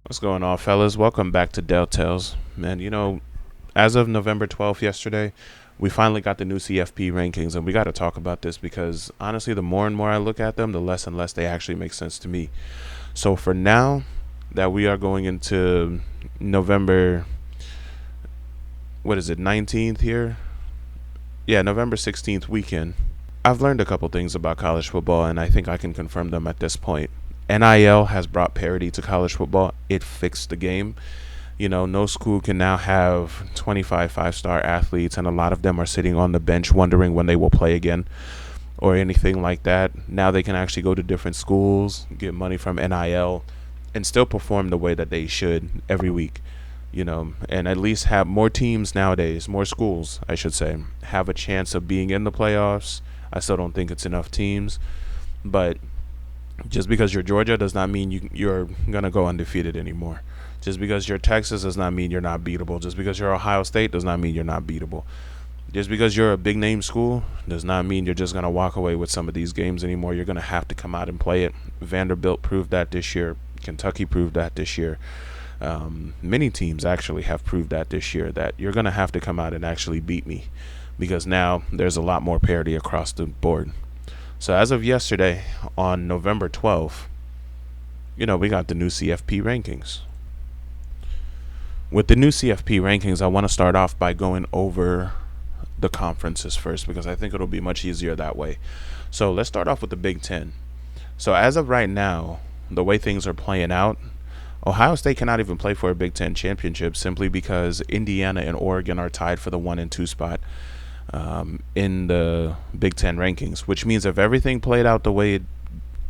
What's going on, fellas? Welcome back to Dell Tales. Man, as of November 12th yesterday, we finally got the new CFP rankings, and we got to talk about this because honestly, the more and more I look at them, the less and less they actually make sense to me. So for now, that we are going into November, what is it, 19th here? Yeah, November 16th weekend. I've learned a couple things about college football, and I think I can confirm them at this point. NIL has brought parity to college football. It fixed the game. No school can now have 25 five-star athletes, and a lot of them are sitting on the bench wondering when they will play again or anything like that. Now they can actually go to different schools, get money from NIL, and still perform the way that they should every week. And at least have more teams nowadays, more schools, I should say, have a chance of being in the playoffs. I still don't think it's enough teams, but just because you're Georgia does not mean you're going to go undefeated anymore. Just because you're Texas does not mean you're not beatable. Just because you're Ohio State does not mean you're not beatable. Just because you're a big name school does not mean you're just going to walk away with some of these games anymore. You're going to have to come out and play it. Vanderbilt proved that this year. Kentucky proved that this year. Many teams actually have proved that this year, that you're going to have to come out and actually beat me because now there's a lot more parity across the board. So as of yesterday, on November 12th, we got the new CFP rankings. With the new CFP rankings, I want to start off by going over the conferences first because I think it'll be much easier that way. So let's start off with the Big Ten. So as of right now, the way things are playing out, Ohio State cannot even play for a Big Ten championship simply because Indiana and Oregon are tied for the 1 and 2 spot in the Big Ten rankings, which means if everything played out the way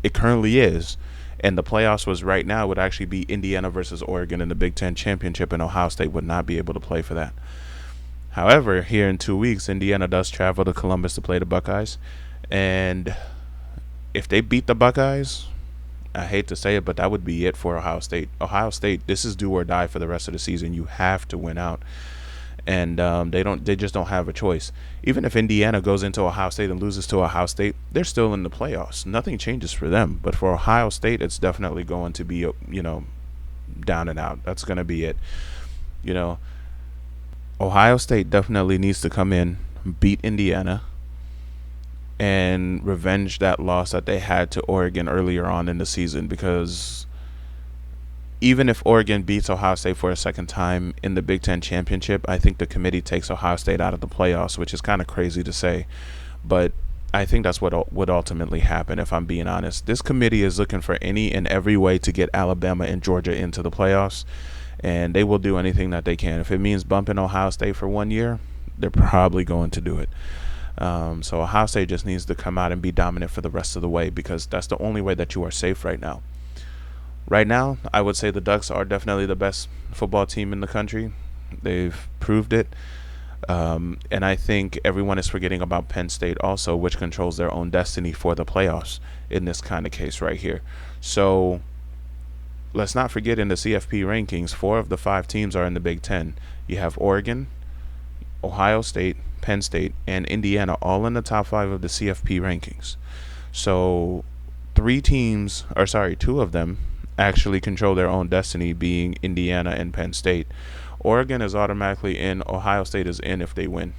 it currently is, and the playoffs was right now, it would actually be Indiana versus Oregon in the Big Ten championship, and Ohio State would not be able to play for that. However, here in 2 weeks, Indiana does travel to Columbus to play the Buckeyes, and if they beat the Buckeyes, I hate to say it, but that would be it for Ohio State. Ohio State, this is do or die for the rest of the season. You have to win out, and they just don't have a choice. Even if Indiana goes into Ohio State and loses to Ohio State, they're still in the playoffs. Nothing changes for them. But for Ohio State, it's definitely going to be down and out. That's going to be it. You know, Ohio State definitely needs to come in, beat Indiana, and revenge that loss that they had to Oregon earlier on in the season, because even if Oregon beats Ohio State for a second time in the Big Ten championship, I think the committee takes Ohio State out of the playoffs, which is kind of crazy to say, but I think that's what would ultimately happen. If I'm being honest, this committee is looking for any and every way to get Alabama and Georgia into the playoffs, and they will do anything that they can. If it means bumping Ohio State for 1 year, they're probably going to do it. So Ohio State just needs to come out and be dominant for the rest of the way, because that's the only way that you are safe right now. Right now, I would say the Ducks are definitely the best football team in the country. They've proved it. And I think everyone is forgetting about Penn State also, which controls their own destiny for the playoffs in this kind of case right here. So let's not forget, in the CFP rankings, 4 of the 5 teams are in the Big Ten. You have Oregon, Ohio State, Penn State, and Indiana all in the top 5 of the CFP rankings. So 2 of them actually control their own destiny, being Indiana and Penn State. Oregon is automatically in. Ohio State is in if they win.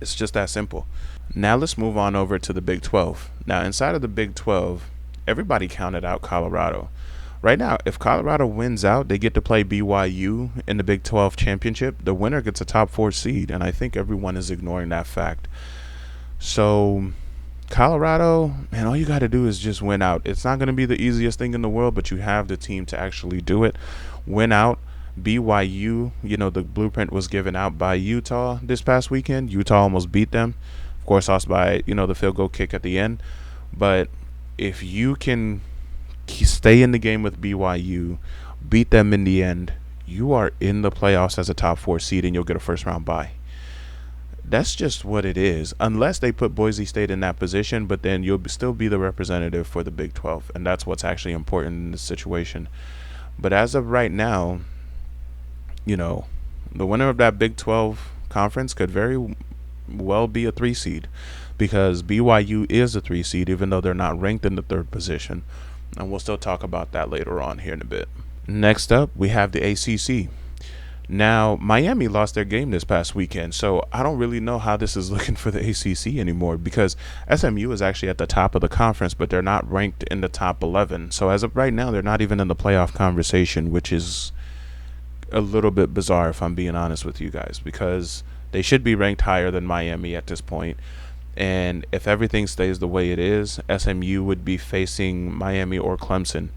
It's just that simple. Now let's move on over to the Big 12. Now inside of the Big 12, everybody counted out Colorado. Right now, if Colorado wins out, they get to play BYU in the Big 12 championship. The winner gets a top 4 seed, and I think everyone is ignoring that fact. So Colorado, man, all you got to do is just win out. It's not going to be the easiest thing in the world, but you have the team to actually do it. Win out. BYU, the blueprint was given out by Utah this past weekend. Utah almost beat them. Of course, lost by, the field goal kick at the end. But if you can stay in the game with BYU, beat them in the end, you are in the playoffs as a top 4 seed, and you'll get a first round bye. That's just what it is, unless they put Boise State in that position, but then you'll still be the representative for the Big 12, and that's what's actually important in this situation. But as of right now, the winner of that Big 12 conference could very well be a 3 seed, because BYU is a 3 seed, even though they're not ranked in the 3rd position, and we'll still talk about that later on here in a bit. Next up, we have the ACC. Now, Miami lost their game this past weekend, so I don't really know how this is looking for the ACC anymore because SMU is actually at the top of the conference, but they're not ranked in the top 11. So as of right now, they're not even in the playoff conversation, which is a little bit bizarre if I'm being honest with you guys, because they should be ranked higher than Miami at this point. And if everything stays the way it is, SMU would be facing Miami or Clemson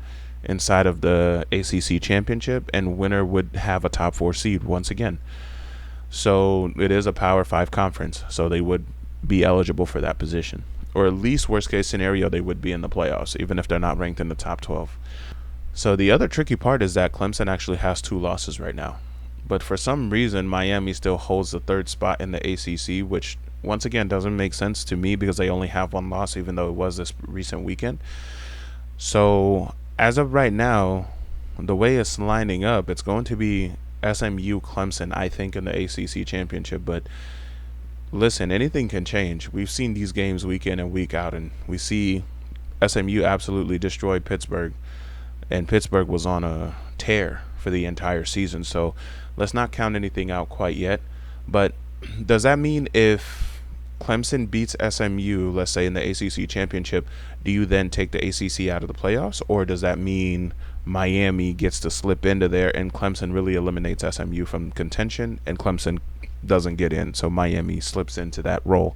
inside of the ACC championship, and winner would have a top 4 seed once again. So it is a Power 5 conference, so they would be eligible for that position. Or at least worst case scenario, they would be in the playoffs, even if they're not ranked in the top 12. So the other tricky part is that Clemson actually has 2 losses right now. But for some reason, Miami still holds the 3rd spot in the ACC, which once again doesn't make sense to me because they only have 1 loss, even though it was this recent weekend. So as of right now, the way it's lining up, it's going to be SMU Clemson, I think, in the ACC championship. But listen, anything can change. We've seen these games week in and week out, and we see SMU absolutely destroy Pittsburgh, and Pittsburgh was on a tear for the entire season. So let's not count anything out quite yet. But does that mean if Clemson beats SMU, let's say in the ACC championship, do you then take the ACC out of the playoffs? Or does that mean Miami gets to slip into there and Clemson really eliminates SMU from contention and Clemson doesn't get in, so Miami slips into that role?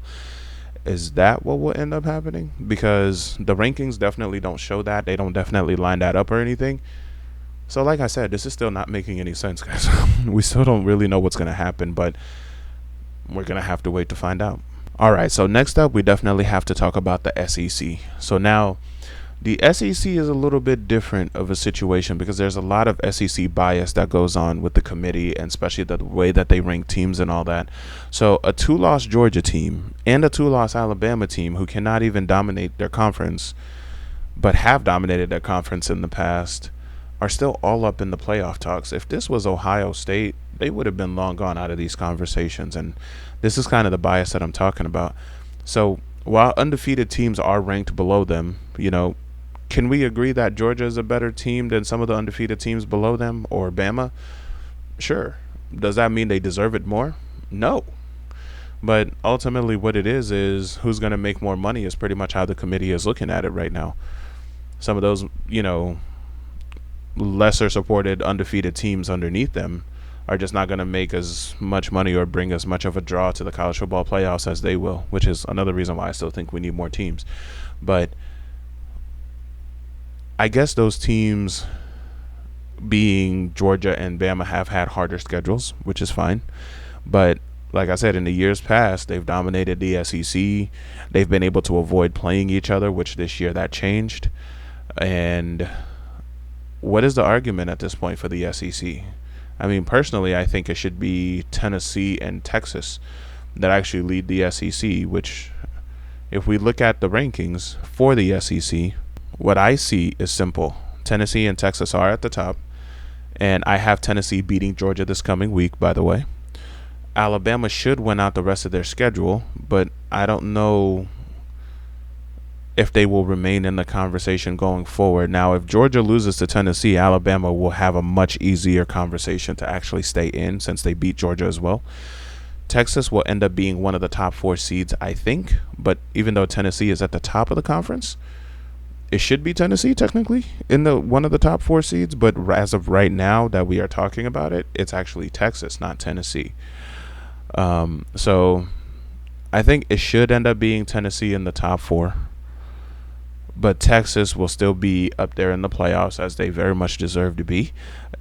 Is that what will end up happening? Because the rankings definitely don't show that. They don't definitely line that up or anything. So like I said, this is still not making any sense, guys. We still don't really know what's going to happen, but we're going to have to wait to find out. All right, so next up, we definitely have to talk about the SEC. So now, the SEC is a little bit different of a situation because there's a lot of SEC bias that goes on with the committee, and especially the way that they rank teams and all that. So a 2-loss Georgia team and a 2-loss Alabama team who cannot even dominate their conference, but have dominated their conference in the past, are still all up in the playoff talks. If this was Ohio State, they would have been long gone out of these conversations, and this is kind of the bias that I'm talking about. So while undefeated teams are ranked below them, can we agree that Georgia is a better team than some of the undefeated teams below them, or Bama? Sure. Does that mean they deserve it more? No. But ultimately what it is who's going to make more money is pretty much how the committee is looking at it right now. Some of those, lesser supported undefeated teams underneath them are just not going to make as much money or bring as much of a draw to the college football playoffs as they will, which is another reason why I still think we need more teams. But I guess those teams, being Georgia and Bama, have had harder schedules, which is fine. But like I said, in the years past, they've dominated the SEC. They've been able to avoid playing each other, which this year that changed. And what is the argument at this point for the SEC? I mean, personally, I think it should be Tennessee and Texas that actually lead the SEC, which, if we look at the rankings for the SEC, what I see is simple. Tennessee and Texas are at the top, and I have Tennessee beating Georgia this coming week, by the way. Alabama should win out the rest of their schedule, but I don't know if they will remain in the conversation going forward. Now, if Georgia loses to Tennessee, Alabama will have a much easier conversation to actually stay in since they beat Georgia as well. Texas will end up being one of the top 4 seeds, I think, but even though Tennessee is at the top of the conference, it should be Tennessee technically in the one of the top 4 seeds, but as of right now that we are talking about it, it's actually Texas, not Tennessee. So I think it should end up being Tennessee in the top 4. But Texas will still be up there in the playoffs, as they very much deserve to be.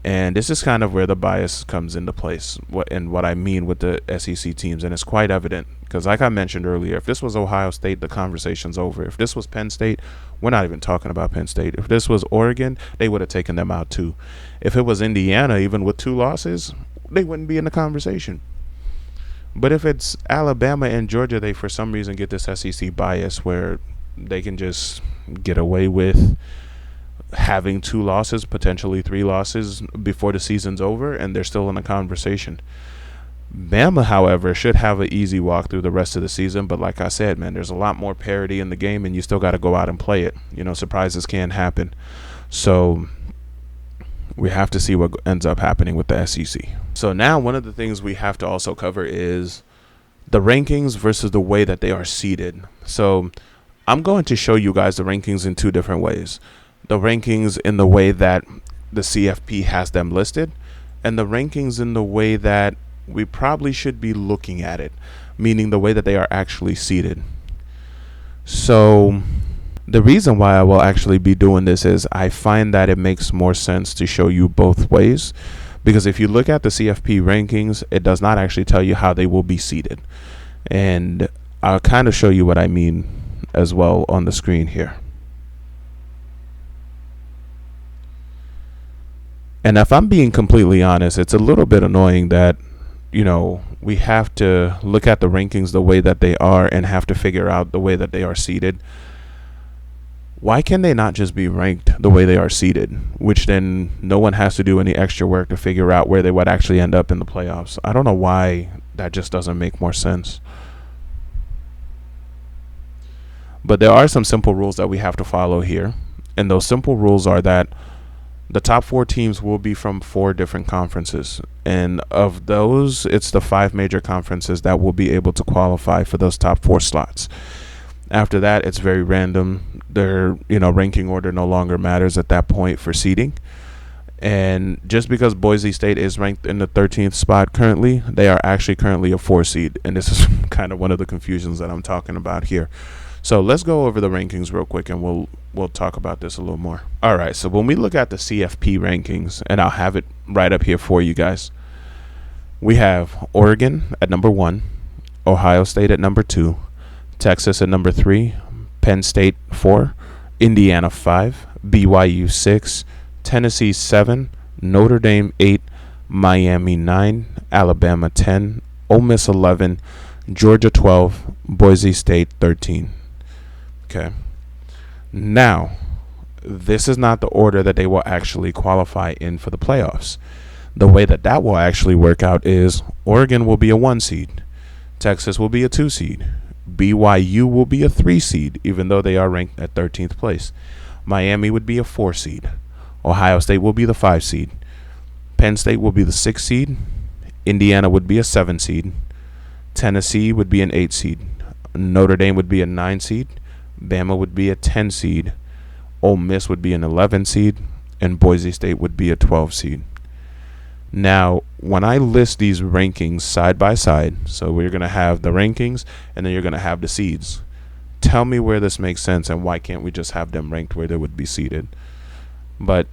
And this is kind of where the bias comes into place, what I mean with the SEC teams. And it's quite evident because, like I mentioned earlier, if this was Ohio State, the conversation's over. If this was Penn State, we're not even talking about Penn State. If this was Oregon, they would have taken them out too. If it was Indiana, even with 2 losses, they wouldn't be in the conversation. But if it's Alabama and Georgia, they for some reason get this SEC bias where they can just get away with having 2 losses, potentially 3 losses before the season's over, and they're still in the conversation. Bama, however, should have an easy walk through the rest of the season, but like I said, man, there's a lot more parity in the game, and you still got to go out and play it. Surprises can happen. So We have to see what ends up happening with the SEC. So now one of the things we have to also cover is the rankings versus the way that they are seeded. So I'm going to show you guys the rankings in two different ways. The rankings in the way that the CFP has them listed, and the rankings in the way that we probably should be looking at it, meaning the way that they are actually seeded. So the reason why I will actually be doing this is I find that it makes more sense to show you both ways, because if you look at the CFP rankings, it does not actually tell you how they will be seeded. And I'll kind of show you what I mean as well on the screen here. And if I'm being completely honest, it's a little bit annoying that, we have to look at the rankings the way that they are and have to figure out the way that they are seeded. Why can they not just be ranked the way they are seeded, which then no one has to do any extra work to figure out where they would actually end up in the playoffs? I don't know why that just doesn't make more sense. But there are some simple rules that we have to follow here. And those simple rules are that the top 4 teams will be from 4 different conferences. And of those, it's the 5 major conferences that will be able to qualify for those top 4 slots. After that, it's very random. Their, ranking order no longer matters at that point for seeding. And just because Boise State is ranked in the 13th spot currently, they are actually currently a 4 seed. And this is kind of one of the confusions that I'm talking about here. So let's go over the rankings real quick, and we'll talk about this a little more. All right, so when we look at the CFP rankings, and I'll have it right up here for you guys, we have Oregon at number 1, Ohio State at number 2, Texas at number 3, Penn State 4, Indiana 5, BYU 6, Tennessee 7, Notre Dame 8, Miami 9, Alabama 10, Ole Miss 11, Georgia 12, Boise State 13. Okay. Now, this is not the order that they will actually qualify in for the playoffs. The way that will actually work out is Oregon will be a 1 seed, Texas will be a 2 seed, BYU will be a 3 seed, even though they are ranked at 13th place. Miami would be a 4 seed. Ohio State will be the 5 seed. Penn State will be the 6 seed. Indiana would be a 7 seed. Tennessee would be an 8 seed. Notre Dame would be a 9 seed. Bama would be a 10 seed. Ole Miss would be an 11 seed. And Boise State would be a 12 seed. Now, when I list these rankings side by side, so we're going to have the rankings and then you're going to have the seeds. Tell me where this makes sense and why can't we just have them ranked where they would be seated? But,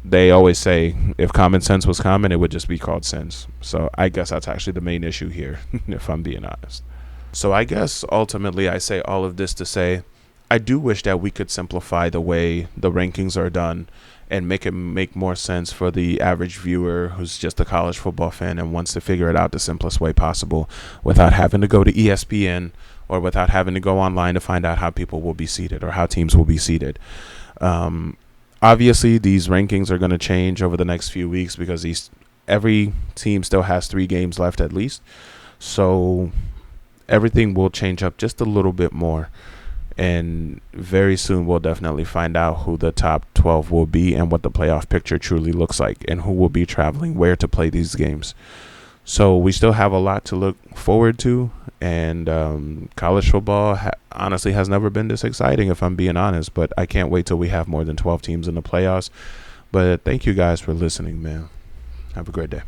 they always say if common sense was common, it would just be called sense. So I guess that's actually the main issue here, if I'm being honest. So I guess ultimately I say all of this to say I do wish that we could simplify the way the rankings are done and make it make more sense for the average viewer who's just a college football fan and wants to figure it out the simplest way possible without having to go to ESPN or without having to go online to find out how people will be seated or how teams will be seated. Obviously, these rankings are going to change over the next few weeks because every team still has 3 games left at least. So everything will change up just a little bit more. And very soon we'll definitely find out who the top 12 will be and what the playoff picture truly looks like and who will be traveling where to play these games. So we still have a lot to look forward to. And college football honestly has never been this exciting, if I'm being honest. But I can't wait till we have more than 12 teams in the playoffs. But thank you guys for listening, man. Have a great day.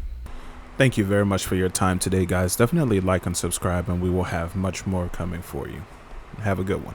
Thank you very much for your time today, guys. Definitely like and subscribe, and we will have much more coming for you. Have a good one.